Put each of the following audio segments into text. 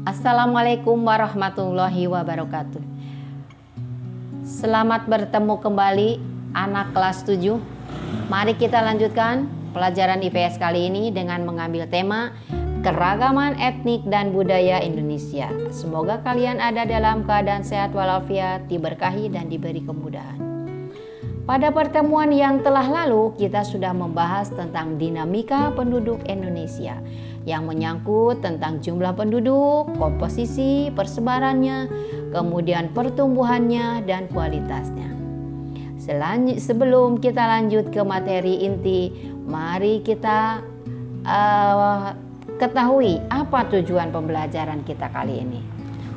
Assalamualaikum warahmatullahi wabarakatuh. Selamat bertemu kembali anak kelas 7. Mari kita lanjutkan pelajaran IPS kali ini dengan mengambil tema keragaman etnik dan budaya Indonesia. Semoga kalian ada dalam keadaan sehat walafiat, diberkahi dan diberi kemudahan. Pada pertemuan yang telah lalu kita sudah membahas tentang dinamika penduduk Indonesia yang menyangkut tentang jumlah penduduk, komposisi, persebarannya, kemudian pertumbuhannya dan kualitasnya. Sebelum kita lanjut ke materi inti, mari kita ketahui apa tujuan pembelajaran kita kali ini.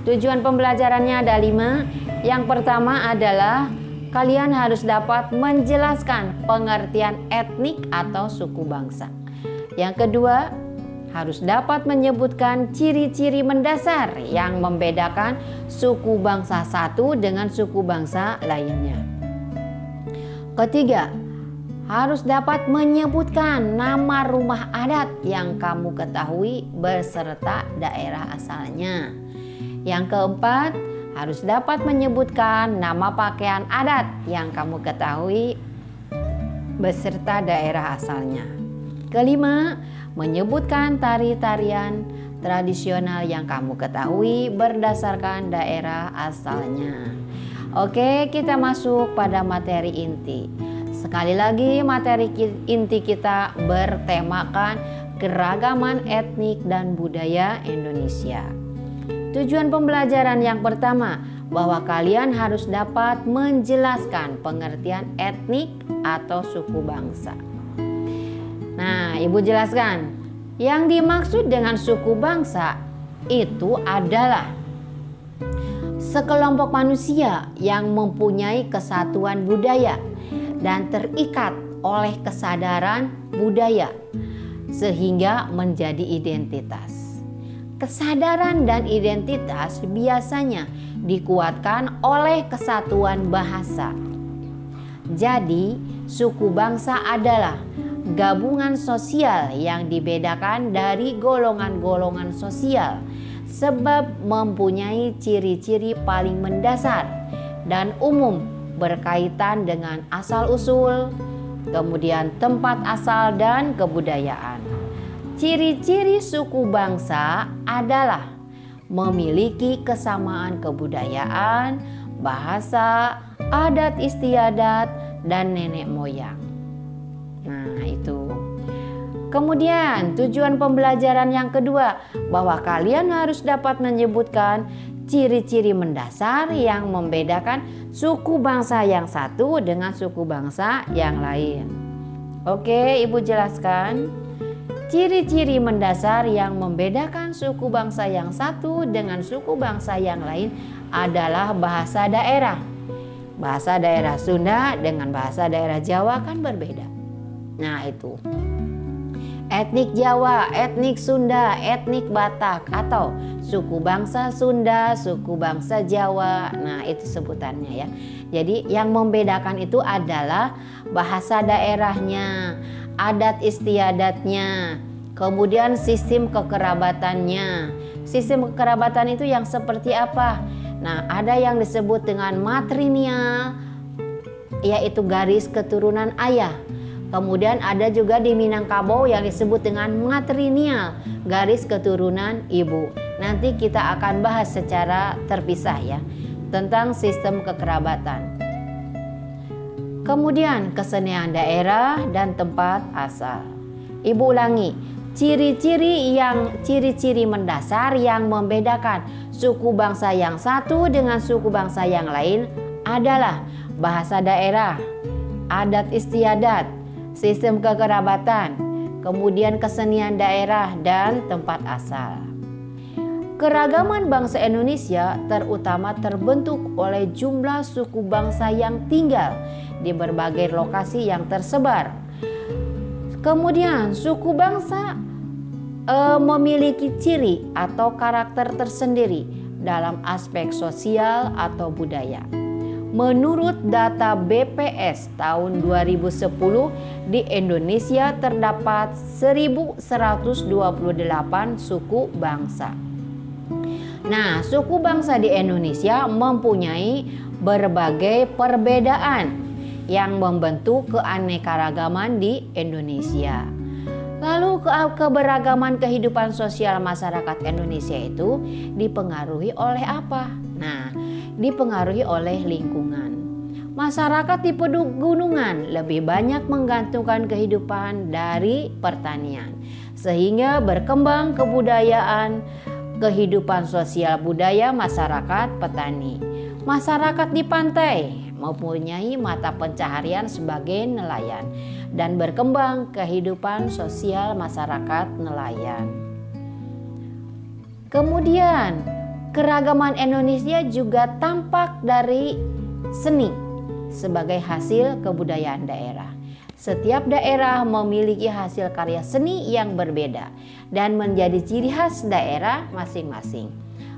Tujuan pembelajarannya ada 5. Yang pertama adalah kalian harus dapat menjelaskan pengertian etnik atau suku bangsa. Yang kedua, harus dapat menyebutkan ciri-ciri mendasar yang membedakan suku bangsa satu dengan suku bangsa lainnya. Ketiga, harus dapat menyebutkan nama rumah adat yang kamu ketahui beserta daerah asalnya. Yang keempat, harus dapat menyebutkan nama pakaian adat yang kamu ketahui beserta daerah asalnya. Kelima, menyebutkan tari-tarian tradisional yang kamu ketahui berdasarkan daerah asalnya. Oke, kita masuk pada materi inti. Sekali lagi, materi inti kita bertemakan keragaman etnik dan budaya Indonesia. Tujuan pembelajaran yang pertama, bahwa kalian harus dapat menjelaskan pengertian etnik atau suku bangsa. Nah, Ibu jelaskan. Yang dimaksud dengan suku bangsa itu adalah sekelompok manusia yang mempunyai kesatuan budaya dan terikat oleh kesadaran budaya sehingga menjadi identitas. Kesadaran dan identitas biasanya dikuatkan oleh kesatuan bahasa. Jadi, suku bangsa adalah gabungan sosial yang dibedakan dari golongan-golongan sosial sebab mempunyai ciri-ciri paling mendasar dan umum berkaitan dengan asal-usul, kemudian tempat asal dan kebudayaan. Ciri-ciri suku bangsa adalah memiliki kesamaan kebudayaan, bahasa, adat istiadat, dan nenek moyang. Nah, itu. Kemudian tujuan pembelajaran yang kedua, bahwa kalian harus dapat menyebutkan ciri-ciri mendasar yang membedakan suku bangsa yang satu dengan suku bangsa yang lain. Oke, Ibu jelaskan. Ciri-ciri mendasar yang membedakan suku bangsa yang satu dengan suku bangsa yang lain adalah bahasa daerah. Bahasa daerah Sunda dengan bahasa daerah Jawa kan berbeda. Nah, itu. Etnik Jawa, etnik Sunda, etnik Batak atau suku bangsa Sunda, suku bangsa Jawa. Nah, itu sebutannya ya. Jadi yang membedakan itu adalah bahasa daerahnya, adat istiadatnya, kemudian sistem kekerabatannya. Sistem kekerabatan itu yang seperti apa? Nah, ada yang disebut dengan matrilineal, yaitu garis keturunan ayah. Kemudian ada juga di Minangkabau yang disebut dengan matrilineal, garis keturunan ibu. Nanti kita akan bahas secara terpisah ya tentang sistem kekerabatan. Kemudian kesenian daerah dan tempat asal. Ibu ulangi, ciri-ciri mendasar yang membedakan suku bangsa yang satu dengan suku bangsa yang lain adalah bahasa daerah, adat istiadat, sistem kekerabatan, kemudian kesenian daerah dan tempat asal. Keragaman bangsa Indonesia terutama terbentuk oleh jumlah suku bangsa yang tinggal di berbagai lokasi yang tersebar. Kemudian suku bangsa memiliki ciri atau karakter tersendiri dalam aspek sosial atau budaya. Menurut data BPS tahun 2010, di Indonesia terdapat 1.128 suku bangsa. Nah, suku bangsa di Indonesia mempunyai berbagai perbedaan yang membentuk keanekaragaman di Indonesia. Lalu keberagaman kehidupan sosial masyarakat Indonesia itu dipengaruhi oleh apa? Nah, dipengaruhi oleh lingkungan. Masyarakat di pegunungan lebih banyak menggantungkan kehidupan dari pertanian, sehingga berkembang kebudayaan kehidupan sosial budaya masyarakat petani. Masyarakat di pantai mempunyai mata pencaharian sebagai nelayan dan berkembang kehidupan sosial masyarakat nelayan. Kemudian, keragaman Indonesia juga tampak dari seni sebagai hasil kebudayaan daerah. Setiap daerah memiliki hasil karya seni yang berbeda dan menjadi ciri khas daerah masing-masing.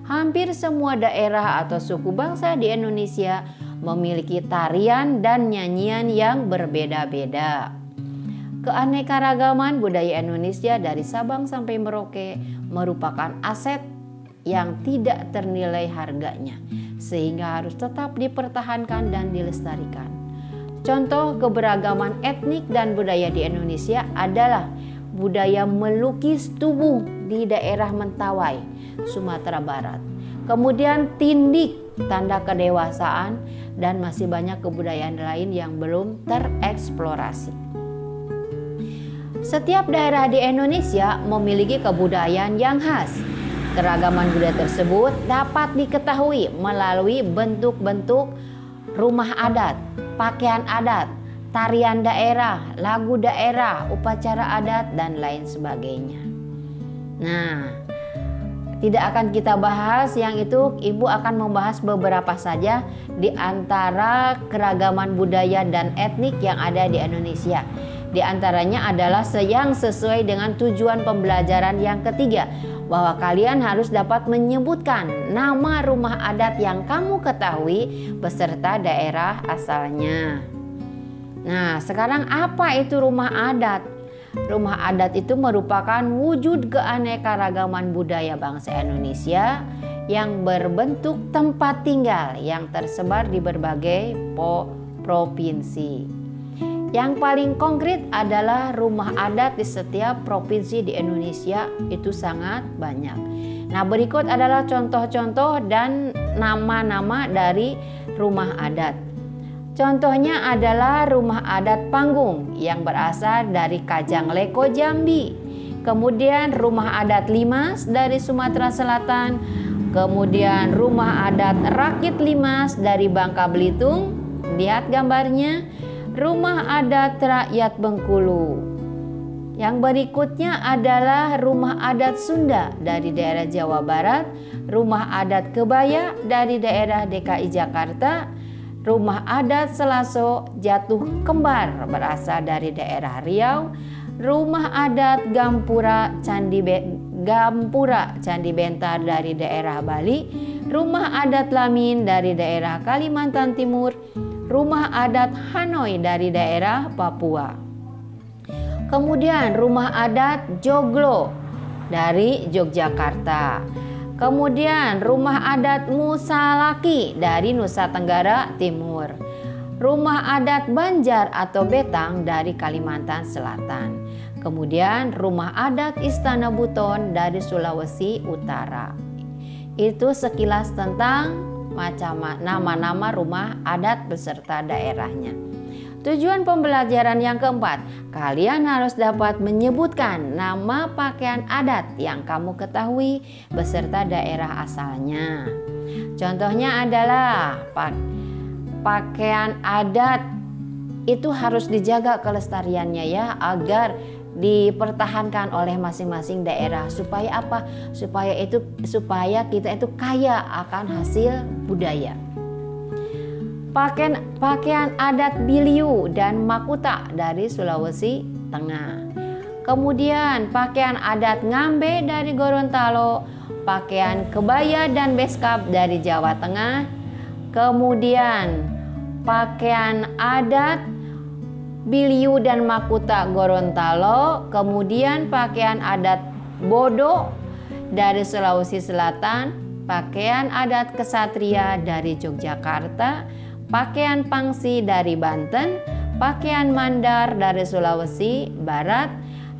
Hampir semua daerah atau suku bangsa di Indonesia memiliki tarian dan nyanyian yang berbeda-beda. Keanekaragaman budaya Indonesia dari Sabang sampai Merauke merupakan aset yang tidak ternilai harganya, sehingga harus tetap dipertahankan dan dilestarikan. Contoh keberagaman etnik dan budaya di Indonesia adalah budaya melukis tubuh di daerah Mentawai, Sumatera Barat. Kemudian tindik, tanda kedewasaan, dan masih banyak kebudayaan lain yang belum tereksplorasi. Setiap daerah di Indonesia memiliki kebudayaan yang khas. Keragaman budaya tersebut dapat diketahui melalui bentuk-bentuk rumah adat, pakaian adat, tarian daerah, lagu daerah, upacara adat, dan lain sebagainya. Nah, tidak akan kita bahas yang itu, Ibu akan membahas beberapa saja di antara keragaman budaya dan etnik yang ada di Indonesia. Di antaranya adalah yang sesuai dengan tujuan pembelajaran yang ketiga, bahwa kalian harus dapat menyebutkan nama rumah adat yang kamu ketahui beserta daerah asalnya. Nah, sekarang apa itu rumah adat? Rumah adat itu merupakan wujud keanekaragaman budaya bangsa Indonesia yang berbentuk tempat tinggal yang tersebar di berbagai provinsi. Yang paling konkret adalah rumah adat di setiap provinsi di Indonesia itu sangat banyak. Nah, berikut adalah contoh-contoh dan nama-nama dari rumah adat. Contohnya adalah rumah adat Panggung yang berasal dari Kajangleko, Jambi. Kemudian rumah adat Limas dari Sumatera Selatan. Kemudian rumah adat Rakit Limas dari Bangka Belitung. Lihat gambarnya. Rumah adat rakyat Bengkulu. Yang berikutnya adalah rumah adat Sunda dari daerah Jawa Barat, rumah adat Kebaya dari daerah DKI Jakarta, rumah adat Selaso Jatuh Kembar berasal dari daerah Riau, rumah adat Gampura Candi Bentar dari daerah Bali, rumah adat Lamin dari daerah Kalimantan Timur, rumah adat Hanoi dari daerah Papua. Kemudian rumah adat Joglo dari Yogyakarta. Kemudian rumah adat Musalaki dari Nusa Tenggara Timur. Rumah adat Banjar atau Betang dari Kalimantan Selatan. Kemudian rumah adat Istana Buton dari Sulawesi Utara. Itu sekilas tentang nama-nama rumah adat beserta daerahnya. Tujuan pembelajaran yang keempat, kalian harus dapat menyebutkan nama pakaian adat yang kamu ketahui beserta daerah asalnya. Contohnya adalah pakaian adat itu harus dijaga kelestariannya ya, agar dipertahankan oleh masing-masing daerah. Supaya apa? Supaya kita itu kaya akan hasil budaya. Pakaian adat Biliu dan Makuta dari Sulawesi Tengah. Kemudian pakaian adat Ngambe dari Gorontalo, pakaian kebaya dan beskap dari Jawa Tengah. Kemudian pakaian adat Biliu dan Makuta Gorontalo, kemudian pakaian adat Bodo dari Sulawesi Selatan, pakaian adat kesatria dari Yogyakarta, pakaian pangsi dari Banten, pakaian Mandar dari Sulawesi Barat,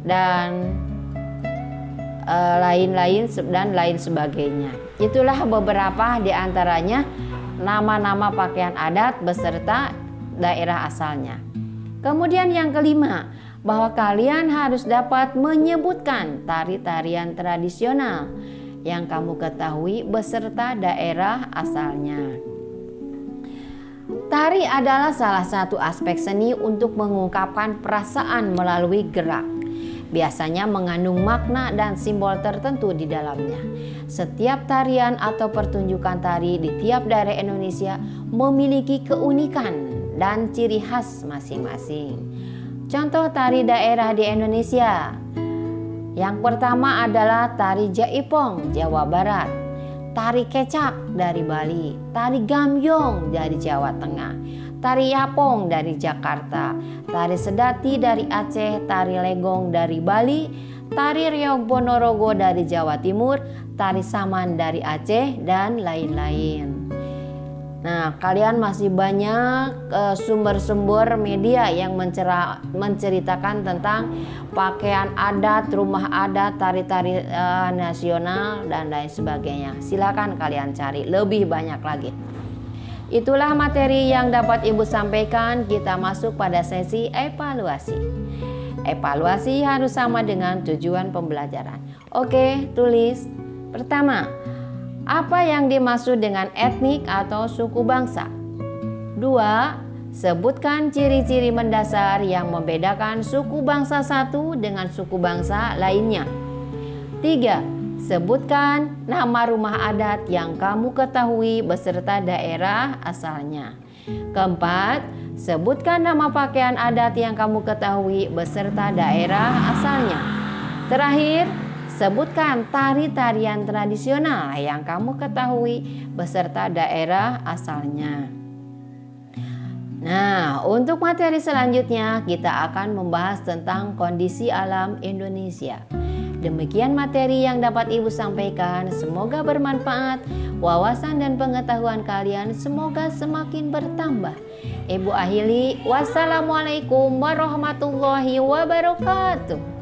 dan lain-lain dan lain sebagainya. Itulah beberapa di antaranya nama-nama pakaian adat beserta daerah asalnya. Kemudian yang kelima, bahwa kalian harus dapat menyebutkan tari-tarian tradisional yang kamu ketahui beserta daerah asalnya. Tari adalah salah satu aspek seni untuk mengungkapkan perasaan melalui gerak. Biasanya mengandung makna dan simbol tertentu di dalamnya. Setiap tarian atau pertunjukan tari di tiap daerah Indonesia memiliki keunikan dan ciri khas masing-masing. Contoh tari daerah di Indonesia. Yang pertama adalah tari Jaipong, Jawa Barat, tari Kecak dari Bali, tari Gambyong dari Jawa Tengah, tari Yapong dari Jakarta, tari Sedati dari Aceh, tari Legong dari Bali, tari Riok Ponorogo dari Jawa Timur, tari Saman dari Aceh, dan lain-lain. Nah, kalian masih banyak sumber-sumber media yang menceritakan tentang pakaian adat, rumah adat, tari-tari nasional, dan lain sebagainya. Silakan kalian cari lebih banyak lagi. Itulah materi yang dapat Ibu sampaikan. Kita masuk pada sesi evaluasi. Evaluasi harus sama dengan tujuan pembelajaran. Oke, tulis. Pertama, apa yang dimaksud dengan etnik atau suku bangsa? 2. Sebutkan ciri-ciri mendasar yang membedakan suku bangsa satu dengan suku bangsa lainnya. 3. Sebutkan nama rumah adat yang kamu ketahui beserta daerah asalnya. 4. Sebutkan nama pakaian adat yang kamu ketahui beserta daerah asalnya. Terakhir, sebutkan tari-tarian tradisional yang kamu ketahui beserta daerah asalnya. Nah, untuk materi selanjutnya kita akan membahas tentang kondisi alam Indonesia. Demikian materi yang dapat Ibu sampaikan. Semoga bermanfaat. Wawasan dan pengetahuan kalian semoga semakin bertambah. Ibu akhiri, wassalamualaikum warahmatullahi wabarakatuh.